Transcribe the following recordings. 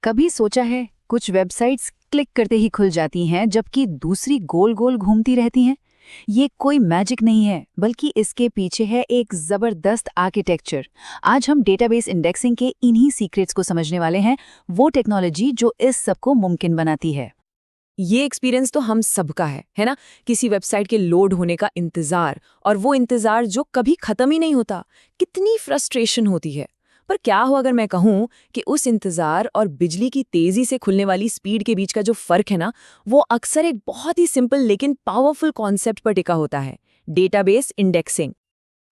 कभी सोचा है कुछ वेबसाइट्स क्लिक करते ही खुल जाती हैं जबकि दूसरी गोल गोल घूमती रहती हैं। ये कोई मैजिक नहीं है, बल्कि इसके पीछे है एक जबरदस्त आर्किटेक्चर। आज हम डेटाबेस इंडेक्सिंग के इन्हीं सीक्रेट्स को समझने वाले हैं, वो टेक्नोलॉजी जो इस सब को मुमकिन बनाती है। ये एक्सपीरियंस तो हम सबका है ना। किसी वेबसाइट के लोड होने का इंतजार, और वो इंतजार जो कभी खत्म ही नहीं होता। कितनी फ्रस्ट्रेशन होती है। पर क्या हो अगर मैं कहूँ कि उस इंतजार और बिजली की तेजी से खुलने वाली स्पीड के बीच का जो फर्क है ना, वो अक्सर एक बहुत ही सिंपल लेकिन पावरफुल कॉन्सेप्ट पर टिका होता है, डेटाबेस इंडेक्सिंग।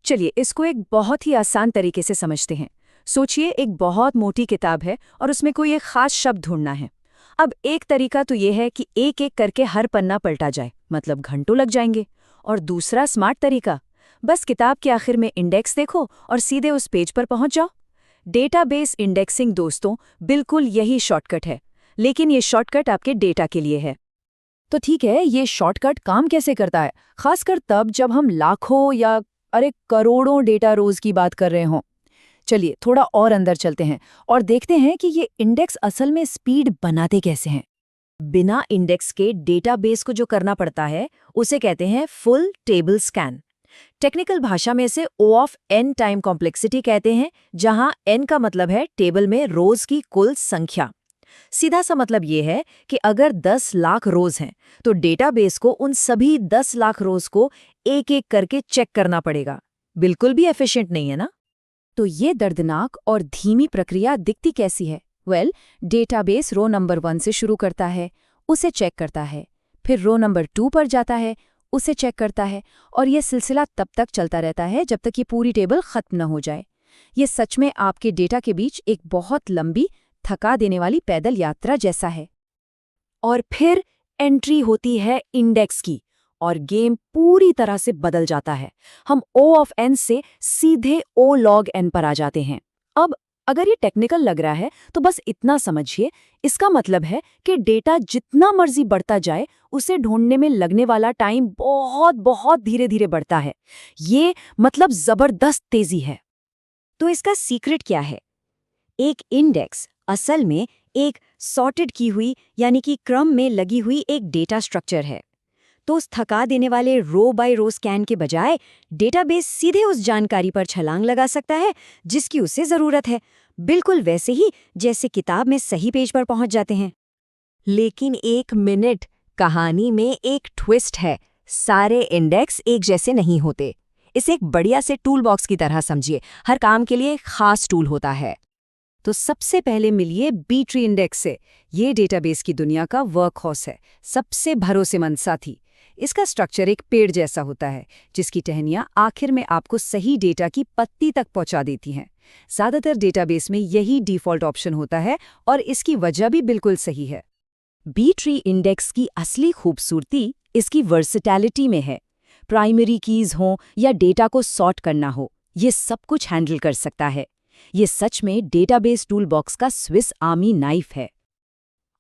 चलिए इसको एक बहुत ही आसान तरीके से समझते हैं। सोचिए एक बहुत मोटी किताब है और उसमें कोई एक खास शब्द ढूंढना है। अब एक तरीका तो ये है कि एक एक करके हर पन्ना पलटा जाए, मतलब घंटों लग जाएंगे। और दूसरा स्मार्ट तरीका, बस किताब के आखिर में इंडेक्स देखो और सीधे उस पेज पर पहुंच जाओ। डेटाबेस इंडेक्सिंग दोस्तों बिल्कुल यही शॉर्टकट है, लेकिन ये शॉर्टकट आपके डेटा के लिए है। तो ठीक है, ये शॉर्टकट काम कैसे करता है, खासकर तब जब हम लाखों या करोड़ों डेटा रोज की बात कर रहे हों। चलिए थोड़ा और अंदर चलते हैं और देखते हैं कि ये इंडेक्स असल में स्पीड बनाते कैसे हैं। बिना इंडेक्स के डेटाबेस को जो करना पड़ता है उसे कहते हैं फुल टेबल स्कैन। टेक्निकल भाषा में इसे O of n time complexity कहते हैं, जहां n का मतलब है टेबल में रोज की कुल संख्या। सीधा सा मतलब ये है कि अगर 10 लाख रोज हैं तो डेटाबेस को उन सभी 10 लाख रोज को एक एक करके चेक करना पड़ेगा। बिल्कुल भी एफिशिएंट नहीं है ना। तो ये दर्दनाक और धीमी प्रक्रिया दिखती कैसी है? डेटाबेस रो नंबर 1 से शुरू करता है, उसे चेक करता है, फिर रो नंबर 2 पर जाता है, उसे चेक करता है, और यह सिलसिला तब तक चलता रहता है जब तक ये पूरी टेबल खत्म न हो जाए। ये सच में आपके डेटा के बीच एक बहुत लंबी, थका देने वाली पैदल यात्रा जैसा है। और फिर एंट्री होती है इंडेक्स की, और गेम पूरी तरह से बदल जाता है। हम O ऑफ n से सीधे O log n पर आ जाते हैं। अब अगर ये टेक्निकल लग रहा है तो बस इतना समझिए, इसका मतलब है कि डेटा जितना मर्जी बढ़ता जाए, उसे ढूंढने में लगने वाला टाइम बहुत बहुत धीरे धीरे बढ़ता है। ये मतलब जबरदस्त तेजी है। तो इसका सीक्रेट क्या है? एक इंडेक्स असल में एक सॉर्टेड की हुई, यानी कि क्रम में लगी हुई एक डेटा स्ट्रक्चर है। तो उस थका देने वाले रो बाय रो स्कैन के बजाय डेटाबेस सीधे उस जानकारी पर छलांग लगा सकता है जिसकी उसे जरूरत है, बिल्कुल वैसे ही जैसे किताब में सही पेज पर पहुंच जाते हैं। लेकिन एक मिनट, कहानी में एक ट्विस्ट है। सारे इंडेक्स एक जैसे नहीं होते। इसे एक बढ़िया से टूल बॉक्स की तरह समझिए। हर काम के लिए एक खास टूल होता है। तो सबसे पहले मिलिए बी ट्री इंडेक्स से। ये डेटाबेस की दुनिया का वर्कहॉर्स है, सबसे भरोसेमंद साथी। इसका स्ट्रक्चर एक पेड़ जैसा होता है, जिसकी टहनियां आखिर में आपको सही डेटा की पत्ती तक पहुंचा देती हैं। ज्यादातर डेटाबेस में यही डिफ़ॉल्ट ऑप्शन होता है, और इसकी वजह भी बिल्कुल सही है। बी ट्री इंडेक्स की असली खूबसूरती इसकी वर्सेटैलिटी में है। प्राइमरी कीज हों या डेटा को सॉर्ट करना हो, ये सब कुछ हैंडल कर सकता है। ये सच में डेटाबेस टूल बॉक्स का स्विस आर्मी नाइफ है।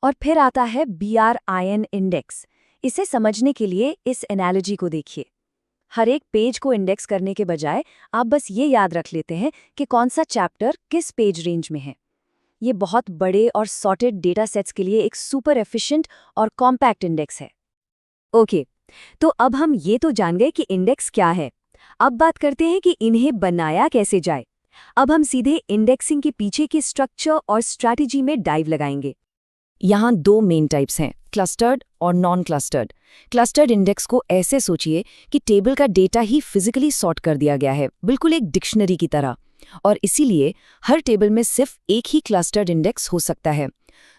और फिर आता है BRIN इंडेक्स। इसे समझने के लिए इस एनालॉजी को देखिए। हर एक पेज को इंडेक्स करने के बजाय आप बस ये याद रख लेते हैं कि कौन सा चैप्टर किस पेज रेंज में है। ये बहुत बड़े और सॉर्टेड डेटा सेट्स के लिए एक सुपर एफिशिएंट और कॉम्पैक्ट इंडेक्स है। ओके, तो अब हम ये तो जान गए कि इंडेक्स क्या है। अब बात करते हैं कि इन्हें बनाया कैसे जाए। अब हम सीधे इंडेक्सिंग के पीछे के स्ट्रक्चर और स्ट्रैटेजी में डाइव लगाएंगे। यहाँ 2 मेन टाइप्स हैं, क्लस्टर्ड और नॉन क्लस्टर्ड। क्लस्टर्ड इंडेक्स को ऐसे सोचिए कि टेबल का डेटा ही फिजिकली सॉर्ट कर दिया गया है, बिल्कुल एक डिक्शनरी की तरह। और इसीलिए हर टेबल में सिर्फ एक ही क्लस्टर्ड इंडेक्स हो सकता है।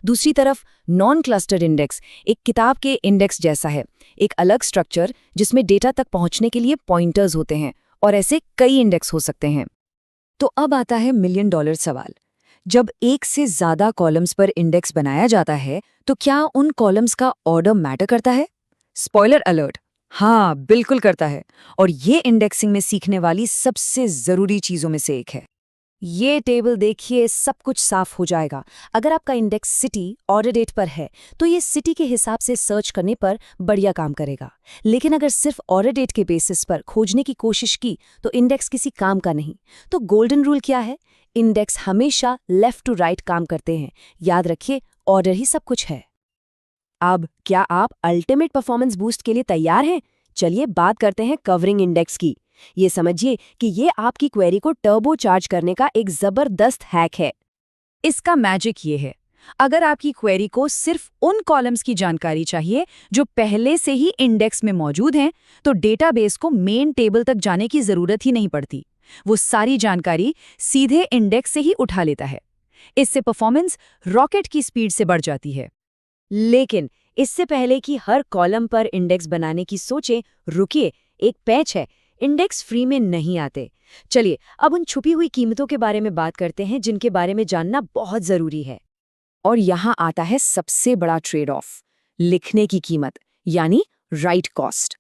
दूसरी तरफ नॉन क्लस्टर्ड इंडेक्स एक किताब के इंडेक्स जैसा है, एक अलग स्ट्रक्चर जिसमें डेटा तक पहुंचने के लिए पॉइंटर्स होते हैं, और ऐसे कई इंडेक्स हो सकते हैं। तो अब आता है $1 मिलियन सवाल। जब एक से ज्यादा कॉलम्स पर इंडेक्स बनाया जाता है तो क्या उन कॉलम्स का ऑर्डर मैटर करता है? स्पॉइलर अलर्ट, हाँ बिल्कुल करता है। और ये इंडेक्सिंग में सीखने वाली सबसे जरूरी चीजों में से एक है। ये टेबल देखिए, सब कुछ साफ हो जाएगा। अगर आपका इंडेक्स सिटी ऑर्डर डेट पर है तो ये सिटी के हिसाब से सर्च करने पर बढ़िया काम करेगा। लेकिन अगर सिर्फ ऑर्डर डेट के बेसिस पर खोजने की कोशिश की तो इंडेक्स किसी काम का नहीं। तो गोल्डन रूल क्या है? इंडेक्स हमेशा लेफ्ट टू राइट काम करते हैं। याद रखिए, ऑर्डर ही सब कुछ है। अब क्या आप अल्टीमेट परफॉर्मेंस बूस्ट के लिए तैयार हैं? चलिए बात करते हैं कवरिंग इंडेक्स की। ये समझिए कि ये आपकी क्वेरी को टर्बो चार्ज करने का एक जबरदस्त हैक है। इसका मैजिक ये है, अगर आपकी क्वेरी को सिर्फ उन कॉलम्स की जानकारी चाहिए जो पहले से ही इंडेक्स में मौजूद हैं, तो डेटाबेस को मेन टेबल तक जाने की जरूरत ही नहीं पड़ती। वो सारी जानकारी सीधे इंडेक्स से ही उठा लेता है। इससे परफॉर्मेंस रॉकेट की स्पीड से बढ़ जाती है। लेकिन इससे पहले कि हर कॉलम पर इंडेक्स बनाने की सोचें, रुकिए, एक पैच है। इंडेक्स फ्री में नहीं आते। चलिए अब उन छुपी हुई कीमतों के बारे में बात करते हैं जिनके बारे में जानना बहुत जरूरी है। और यहाँ आता है सबसे बड़ा ट्रेड ऑफ, लिखने की कीमत, यानी राइट कॉस्ट।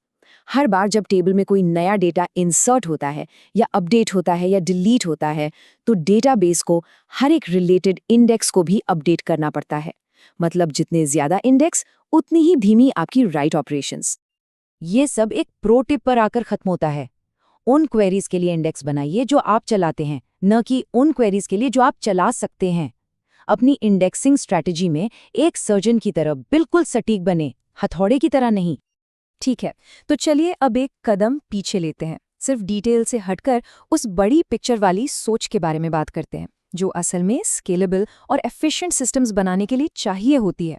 हर बार जब टेबल में कोई नया डेटा इंसर्ट होता है या अपडेट होता है या डिलीट होता है, तो डेटाबेस को हर एक रिलेटेड इंडेक्स को भी अपडेट करना पड़ता है। मतलब जितने ज्यादा इंडेक्स, उतनी ही धीमी आपकी राइट ऑपरेशंस। ये सब एक प्रो टिप पर आकर खत्म होता है। उन क्वेरीज के लिए इंडेक्स बनाइए जो आप चलाते हैं, न कि उन क्वेरीज के लिए जो आप चला सकते हैं। अपनी इंडेक्सिंग स्ट्रैटेजी में एक सर्जन की तरह बिल्कुल सटीक बने, हथौड़े की तरह नहीं। ठीक है, तो चलिए अब एक कदम पीछे लेते हैं। सिर्फ डिटेल से हटकर उस बड़ी पिक्चर वाली सोच के बारे में बात करते हैं, जो असल में स्केलेबल और एफिशिएंट सिस्टम्स बनाने के लिए चाहिए होती है।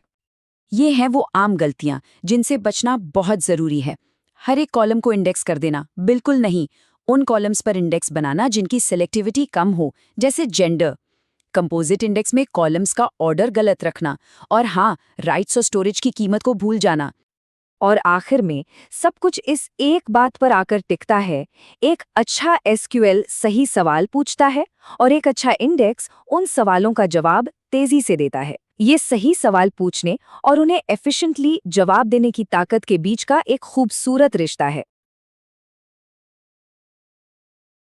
ये हैं वो आम गलतियां जिनसे बचना बहुत जरूरी है। हर एक कॉलम को इंडेक्स कर देना, बिल्कुल नहीं। उन कॉलम्स पर इंडेक्स बनाना जिनकी सिलेक्टिविटी कम हो, जैसे जेंडर। कंपोजिट इंडेक्स में कॉलम्स का ऑर्डर गलत रखना, और हाँ, राइट्स और स्टोरेज की कीमत को भूल जाना। और आखिर में सब कुछ इस एक बात पर आकर टिकता है, एक अच्छा एसक्यूएल सही सवाल पूछता है और एक अच्छा इंडेक्स उन सवालों का जवाब तेजी से देता है। ये सही सवाल पूछने और उन्हें एफिशिएंटली जवाब देने की ताकत के बीच का एक खूबसूरत रिश्ता है।